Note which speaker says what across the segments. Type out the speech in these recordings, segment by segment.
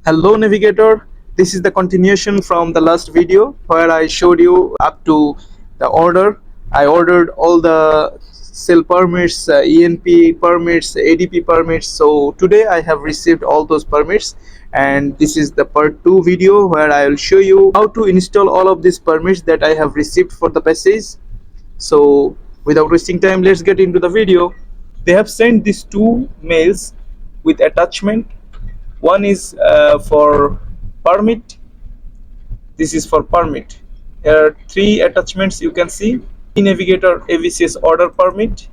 Speaker 1: Hello Navigator, this is the continuation from the last video where I showed you up to the order. I ordered all the sale permits, ENP permits, ADP permits. So today I have received all those permits, and this is the part 2 video where I will show you how to install all of these permits that I have received for the passage. So without wasting time, let's get into the video. They have sent these two mails with attachment. One is for permit. This is for permit. There are three attachments you can see. E-Navigator AVCS order permit.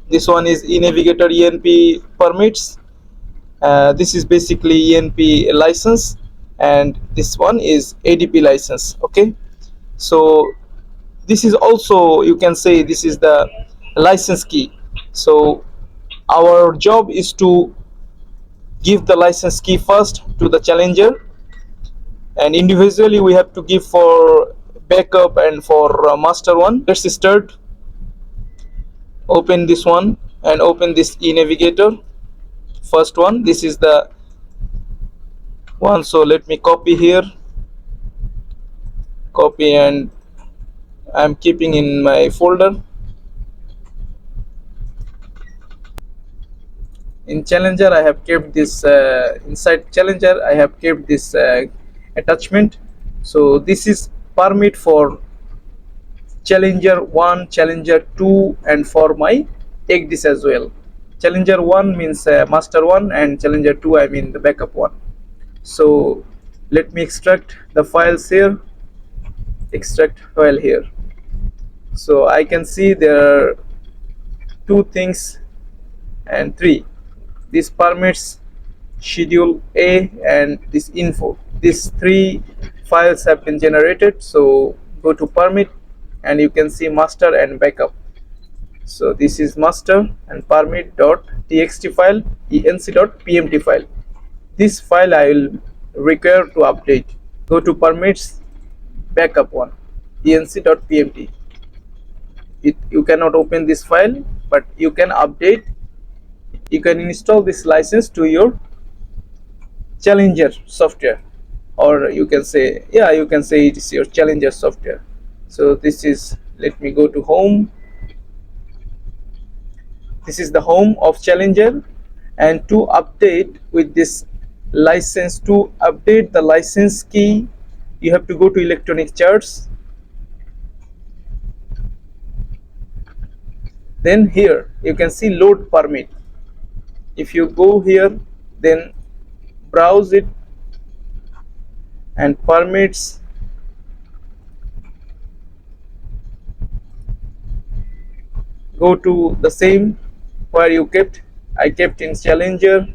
Speaker 1: This one is E-Navigator ENP permits. This is basically ENP license, and this one is ADP license. Okay, so this is also, you can say, this is the license key. So our job is to give the license key first to the challenger, and individually we have to give for backup and for master one. Let's start. Open this one and open this e-navigator. First one, this is the one. So let me copy here, copy, and I'm keeping in my folder. In challenger I have kept this, inside challenger I have kept this attachment. So this is permit for challenger 1, challenger 2, and for my ECDIS as well. Challenger 1 means master 1, and challenger 2 I mean the backup one. So let me extract the files here, extract file here. So I can see there are two things and three. This permits, schedule A, and this info. These three files have been generated. So go to permit and you can see master and backup. So this is master and permit.txt file, enc.pmt file. This file I will require to update. Go to permits, backup one, enc.pmt. You cannot open this file, but you can update. You can install this license to your challenger software, or you can say, yeah, you can say it is your challenger software. So this is, let me go to home. This is the home of challenger, and to update with this license, to update the license key, you have to go to electronic charts. Then here you can see load permit. If you go here, then browse it and permits, go to the same where you kept. I kept in challenger,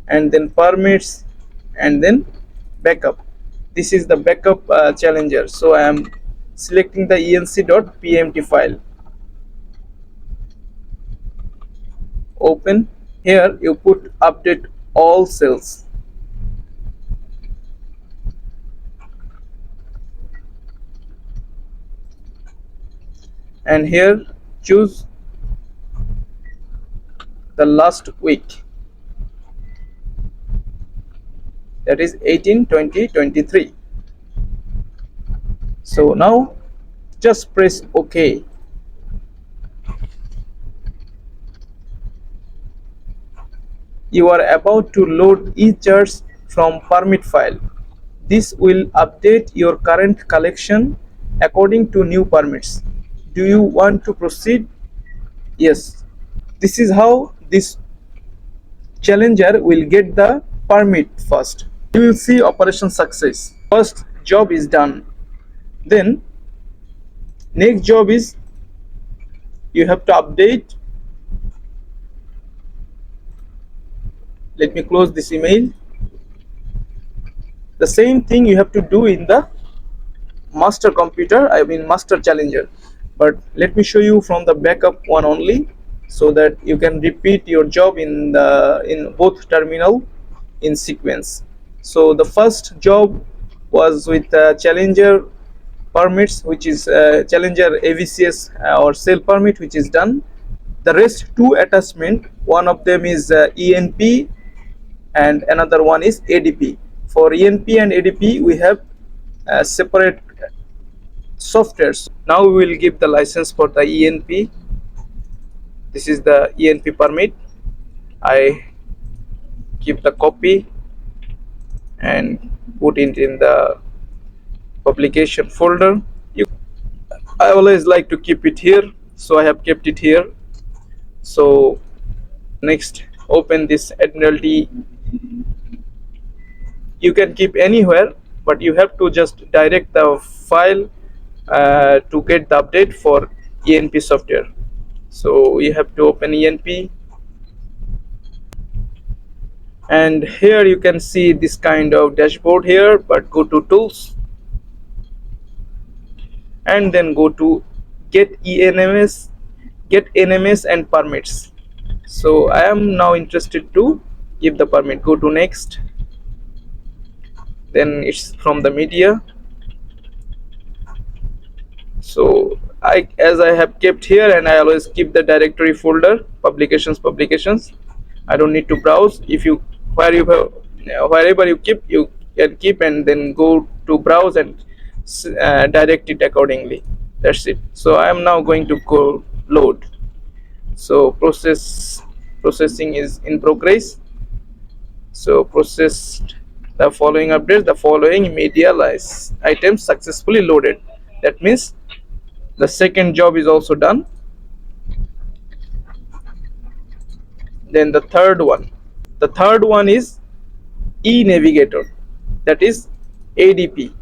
Speaker 1: and then permits, and then backup. This is the backup challenger. So I am selecting the enc.pmt file. Open. Here you put update all cells. And here choose the last week, that is 18/20/23. So now just press OK. You are about to load e-charts from permit file. This will update your current collection according to new permits. Do you want to proceed? Yes. This is how this challenger will get the permit first. You will see operation success. First job is done. Then next job is you have to update. Let me close this email. The same thing you have to do in the master computer, I mean master challenger, but let me show you from the backup one only, so that you can repeat your job in both terminal in sequence. So the first job was with challenger permits, which is challenger AVCS or sale permit, which is done. The rest two attachment, one of them is ENP and another one is ADP. For ENP and ADP we have separate softwares. Now we will give the license for the ENP. This is the ENP permit. I keep the copy and put it in the publication folder. I always like to keep it here, so I have kept it here. So next, open this Admiralty. You can keep anywhere, but you have to just direct the file to get the update for ENP software. So you have to open ENP, and here you can see this kind of dashboard here, but go to tools and then go to get NMS and permits. So I am now interested to give the permit. Go to next, then it's from the media. So as I have kept here, and I always keep the directory folder publications. I don't need to browse. If you wherever you keep, you can keep and then go to browse and direct it accordingly. That's it. So I am now going to go load. So processing is in progress. So processed the following updates. The following media items successfully loaded. That means the second job is also done. Then the third one is Navigator, that is ADP,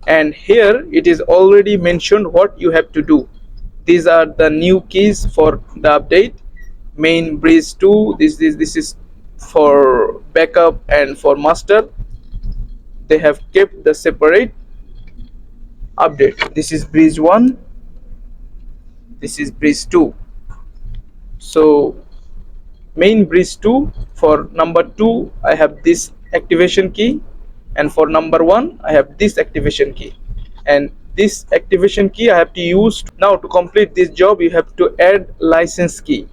Speaker 1: and here it is already mentioned what you have to do. These are the new keys for the update. Main bridge 2, this is for backup and for master. They have kept the separate update. This is bridge 1, this is bridge 2. So main bridge 2, for number 2 I have this activation key, and for number 1 I have this activation key, and this activation key I have to use. Now to complete this job you have to add license key,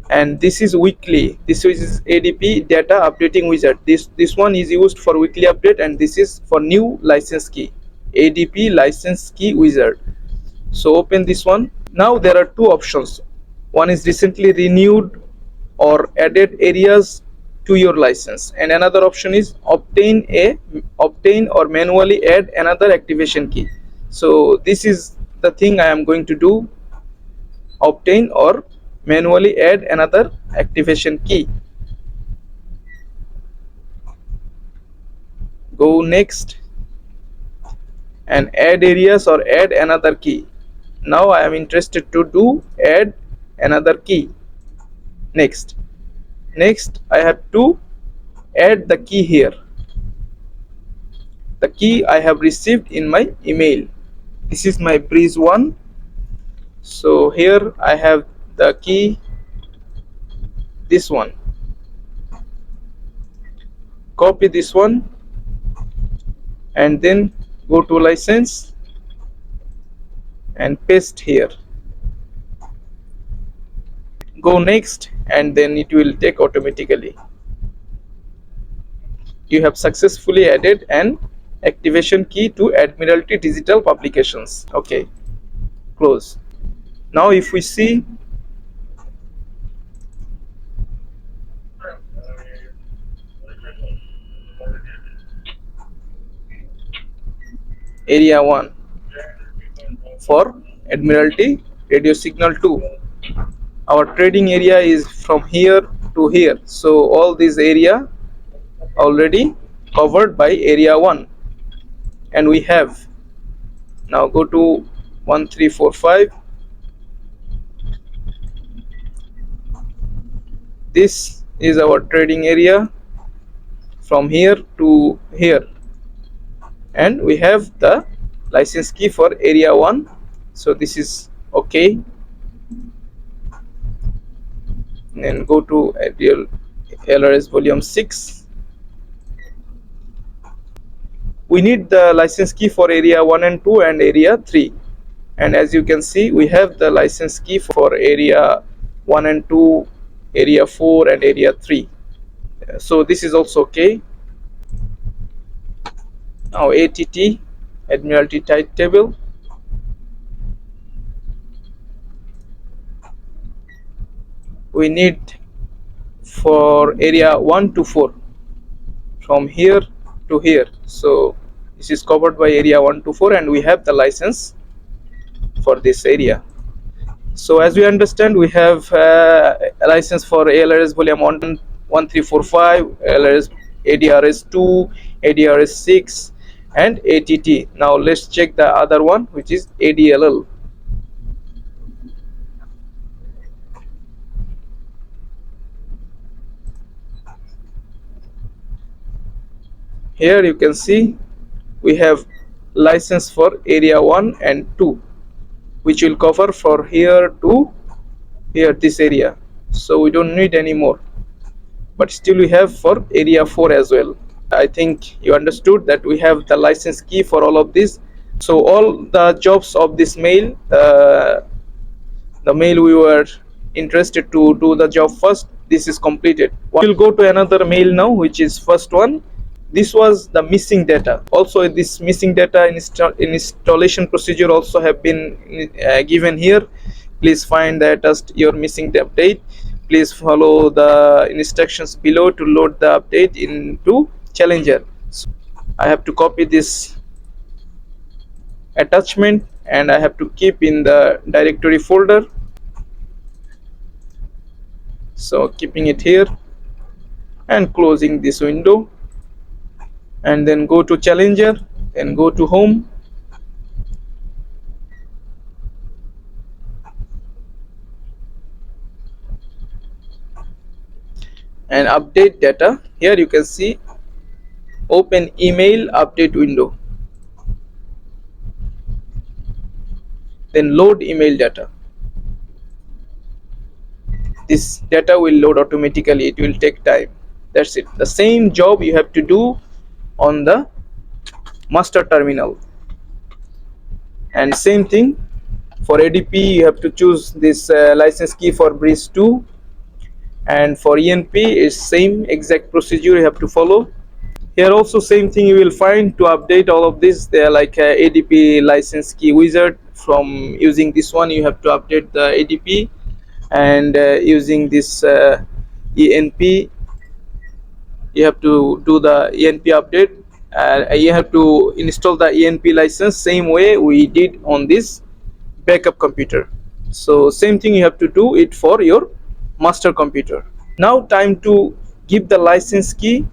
Speaker 1: and this is weekly. This is ADP data updating wizard. This one is used for weekly update, and this is for new license key, ADP license key wizard. So open this one. Now there are two options. One is recently renewed or added areas to your license, and another option is obtain or manually add another activation key. So this is the thing I am going to do: obtain or manually add another activation key. Go next and add areas or add another key. Now I am interested to do add another key. Next I have to add the key here. The key I have received in my email. This is my bridge 1. So here I have the key, this one. Copy this one and then go to license and paste here. Go next, and then it will take automatically. You have successfully added an activation key to Admiralty Digital Publications. Okay, close. Now if we see area 1 for Admiralty radio signal 2. Our trading area is from here to here, so all this area already covered by area 1, and we have. Now go to 1345. This is our trading area from here to here, and we have the license key for area 1. So this is okay. Then go to LRS volume 6. We need the license key for area 1 and 2 and area 3, and as you can see we have the license key for area 1 and 2, area 4 and area 3. So this is also okay. Now ATT, Admiralty Tide Table. We need for area 1 to 4 from here to here. So this is covered by area 1 to 4 and we have the license for this area. So as we understand, we have a license for ALRS volume 1345, ALRS ADRS 2, ADRS 6 and ATT. Now let's check the other one, which is ADLL. Here you can see we have license for area 1 and 2, which will cover for here to here, this area. So we don't need any more, but still we have for area 4 as well. I think you understood that we have the license key for all of this. So all the jobs of this mail, the mail we were interested to do the job first, this is completed. We'll go to another mail now, which is first one. This was the missing data. Also this missing data installation procedure also have been given here. Please find the attached your missing the update. Please follow the instructions below to load the update into Challenger. So I have to copy this attachment and I have to keep in the directory folder. So keeping it here and closing this window, and then go to Challenger and go to Home. And update data. Here you can see open email update window, then load email data. This data will load automatically, it will take time. That's it. The same job you have to do on the master terminal, and same thing for ADP. You have to choose this license key for bridge 2, and for ENP is same exact procedure you have to follow. Here also same thing you will find. To update all of this, they are like ADP license key wizard. From using this one you have to update the ADP, and using this ENP you have to do the ENP update. You have to install the ENP license same way we did on this backup computer. So same thing you have to do it for your master computer. Now time to give the license key,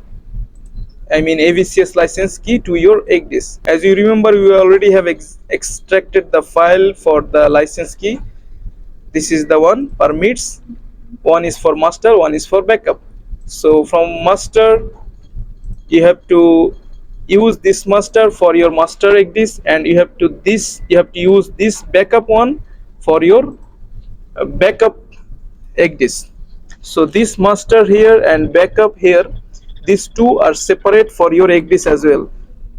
Speaker 1: I mean AVCS license key to your ECDIS. As you remember, we already have extracted the file for the license key. This is the one permits. One is for master, one is for backup. So from master you have to use this master for your master ECDIS, and you have to use this backup one for your backup ECDIS. So this master here and backup here, these two are separate for your ECDIS as well.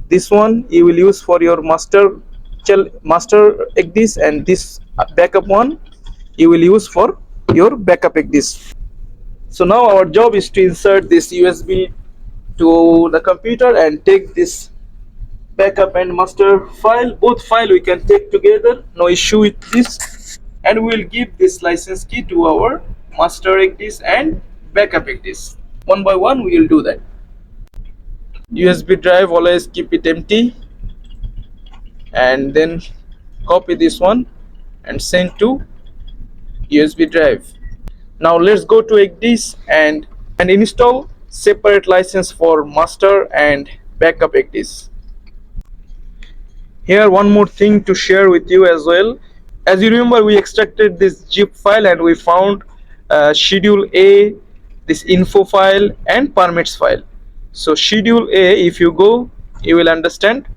Speaker 1: This one you will use for your master ECDIS, and this backup one you will use for your backup ECDIS. So now our job is to insert this USB to the computer and take this backup and master file. Both file we can take together, no issue with this, and we will give this license key to our master ECDIS and backup ECDIS. One by one we will do that. USB drive, always keep it empty, and then copy this one and send to USB drive. Now let's go to ECDIS and install separate license for master and backup ECDIS. Here one more thing to share with you as well. As you remember, we extracted this zip file and we found schedule A, this info file and permits file. So schedule A, if you go, you will understand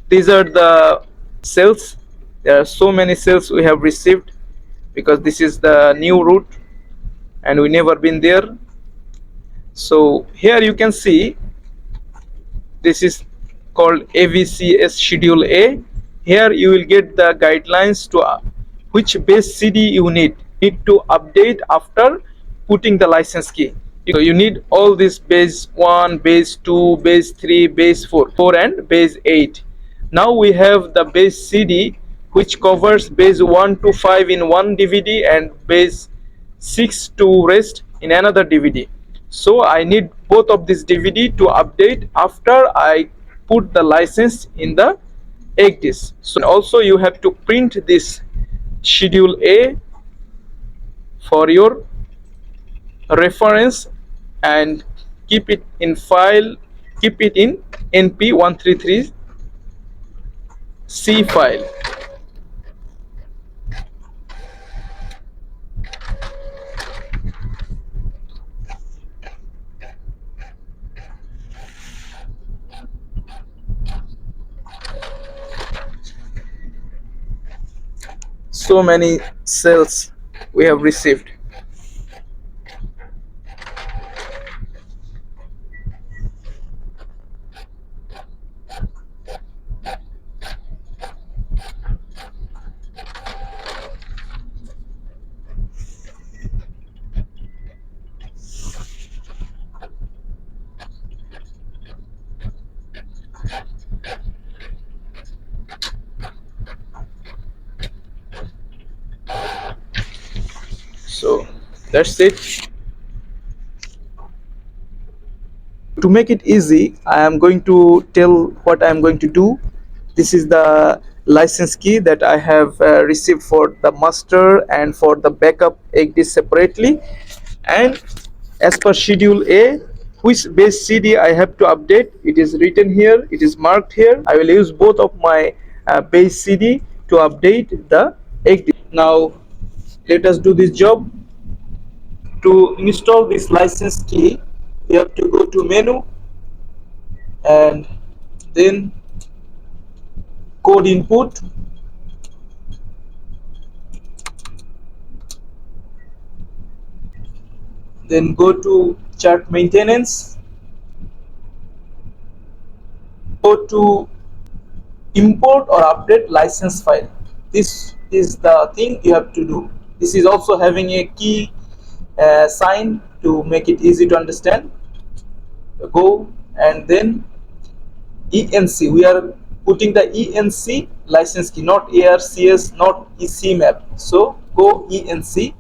Speaker 1: these are the cells. There are so many cells we have received because this is the new route and we never been there. So here you can see this is called AVCS schedule A. Here you will get the guidelines to which base CD you need. need to update after putting the license key. So you need all this base 1, base 2, base 3, base 4 and base 8. Now we have the base CD, which covers base 1 to 5 in one DVD and base 6 to rest in another DVD. So I need both of this DVD to update after I put the license in the ECDIS. So also you have to print this schedule A for your reference and keep it in file, keep it in NP133C file. So many cells we have received. So that's it. To make it easy, I am going to tell what I am going to do. This is the license key that I have received for the master and for the backup ECDIS separately. And as per schedule A, which base CD I have to update, it is written here, it is marked here. I will use both of my base CD to update the ECDIS. Now let us do this job. To install this license key, you have to go to menu and then code input, then go to chart maintenance, go to import or update license file. This is the thing you have to do. This is also having a key sign to make it easy to understand. Go and then ENC, we are putting the ENC license key, not ARCS, not ECMAP. So go ENC,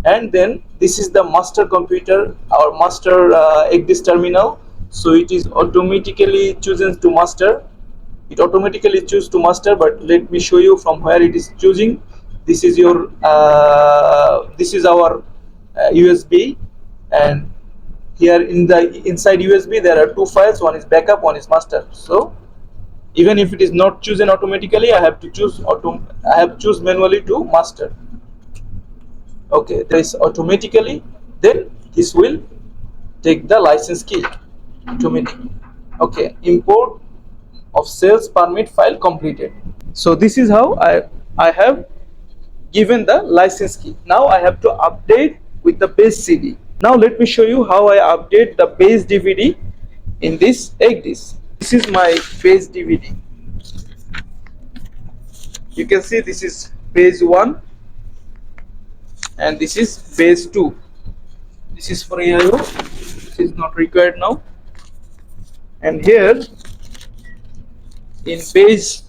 Speaker 1: and then this is the master computer, our master ECDIS terminal. So it is automatically chosen to master. It automatically chooses to master, but let me show you from where it is choosing. This is your this is our USB, and here in the inside USB there are two files, one is backup, one is master. So even if it is not chosen automatically, I have to choose manually to master. Okay, there is automatically, then this will take the license key automatically. Okay, import of sales permit file completed. So this is how I have given the license key. Now I have to update with the base CD. Now let me show you how I update the base DVD in this ECDIS. This is my base DVD. You can see this is base 1 and this is base 2. This is for AIO. This is not required now. And here in base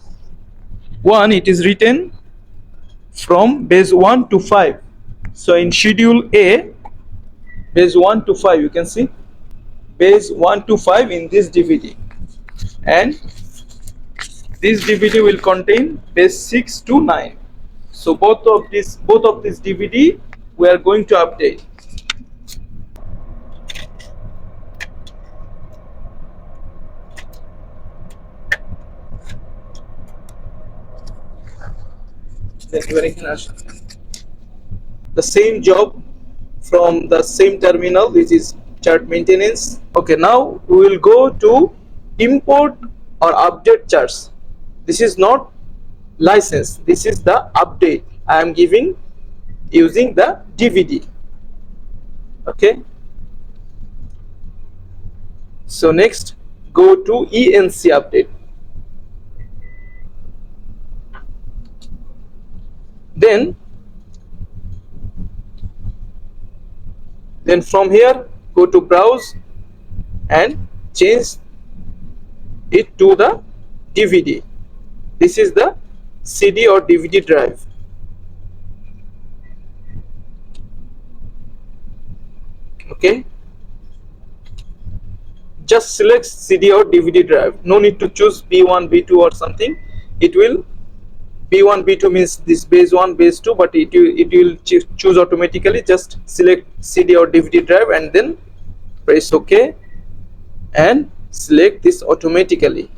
Speaker 1: 1 it is written from base 1 to 5. So in schedule A, base 1 to 5, you can see base 1 to 5 in this DVD, and this DVD will contain base 6 to 9. So both of this DVD we are going to update. The same job from the same terminal, which is chart maintenance. Okay, now we will go to import or update charts. This is not license, this is the update I am giving using the DVD. Okay, so next go to ENC update. Then Then from here go to browse and change it to the DVD. This is the CD or DVD drive. Okay, just select CD or DVD drive. No need to choose B1, B2 or something. It will B1, B2 means this base 1, base 2, but it will choose automatically. Just select CD or DVD drive and then press OK and select this automatically.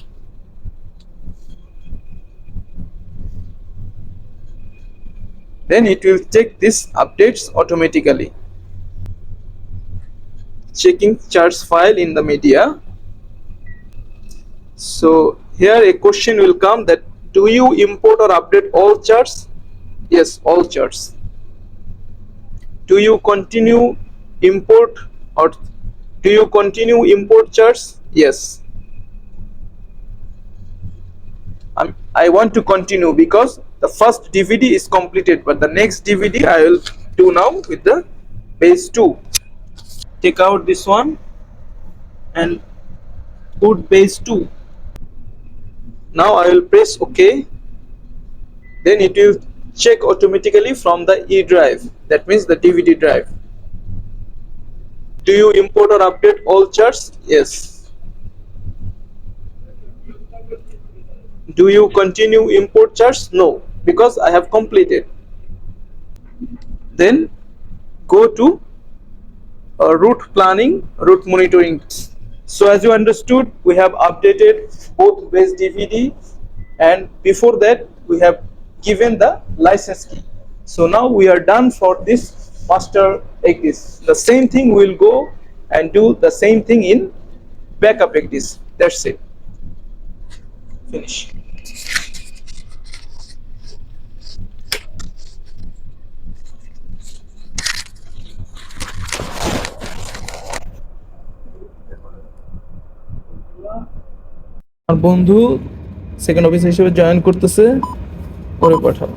Speaker 1: Then it will check this updates automatically. Checking charts file in the media. So here a question will come that do you import or update all charts? Yes, all charts. Do you continue import or do you continue import charts? Yes. I want to continue because the first DVD is completed, but the next DVD I will do now with the base 2. Take out this one and put base 2. Now I will press OK. Then it will check automatically from the E drive, that means the DVD drive. Do you import or update all charts? Yes. Do you continue import charts? No, because I have completed. Then go to route planning, route monitoring. So as you understood, we have updated both base DVD, and before that we have given the license key. So now we are done for this master ECDIS. The same thing we will go and do the same thing in backup ECDIS. That's it. Finish. আমার বন্ধু second officer হিসেবে join করতেছে, পরে পাঠাবো।